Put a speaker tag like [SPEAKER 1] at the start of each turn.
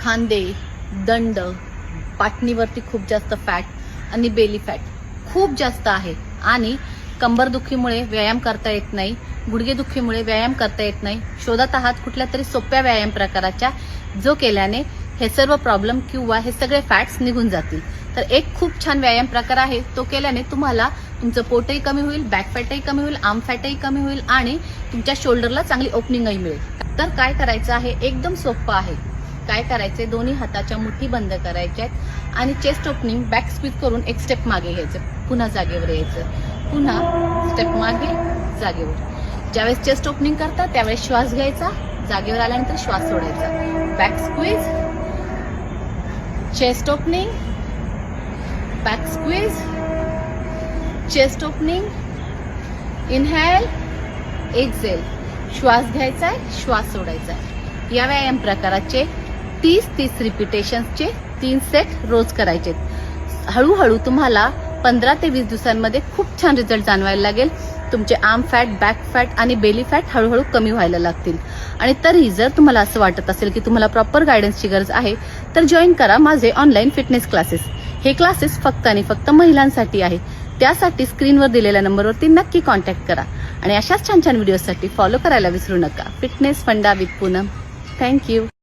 [SPEAKER 1] खांदे, दंड, पाठणीवरती खूप जास्त फॅट आणि बेली फॅट खूप जास्त आहे आणि कंबरदुखीमुळे व्यायाम करता येत नाही, गुडघेदुखीमुळे व्यायाम करता येत नाही, शोधत आहात कुठल्या तरी सोप्या व्यायाम प्रकाराच्या जो केल्याने हे सर्व प्रॉब्लेम किंवा हे सगळे फॅट्स निघून जातील, तर एक खूप छान व्यायाम प्रकार आहे. तो केल्याने तुम्हाला तुमचं पोटही कमी होईल, बॅक फॅटही कमी होईल, आर्म फॅटही कमी होईल आणि तुमच्या शोल्डरला चांगली ओपनिंगही मिळेल. तर काय करायचं आहे, एकदम सोपं आहे. काय करायचे, दोन्ही हाताच्या मुठी बंद करायच्या आणि चेस्ट ओपनिंग बॅक स्क्वीज करून एक स्टेप मागे घ्यायचं, पुन्हा जागेवर यायचं, पुन्हा स्टेप मागे जागेवर. ज्यावेळेस चेस्ट ओपनिंग करता त्यावेळेस श्वास घ्यायचा, जागेवर आल्यानंतर श्वास सोडायचा. Back squeeze, chest opening, back squeeze, chest opening, inhale, exhale. श्वास घ्यायचा आहे, श्वास सोडायचा आहे. या व्यायाम प्रकाराचे 30 रिपिटेशन्सचे 3 सेट रोज करायचे. हळूहळू तुम्हाला 15 ते 20 दिवसांमध्ये खूप छान रिझल्ट जाणवायला लागेल. तुमचे आर्म फॅट, बॅक फॅट आणि बेली फॅट हळूहळू कमी व्हायला लागतील. आणि तरीही जर तुम्हाला असं वाटत असेल की तुम्हाला प्रॉपर गायडन्सची गरज आहे तर जॉईन करा माझे ऑनलाईन फिटनेस क्लासेस. हे क्लासेस फक्त आणि फक्त महिलांसाठी आहे. त्यासाठी स्क्रीनवर दिलेल्या नंबरवरती नक्की कॉन्टॅक्ट करा आणि अशाच छान छान व्हिडिओसाठी फॉलो करायला विसरू नका. फिटनेस फंडा विथ पूनम. थँक्यू.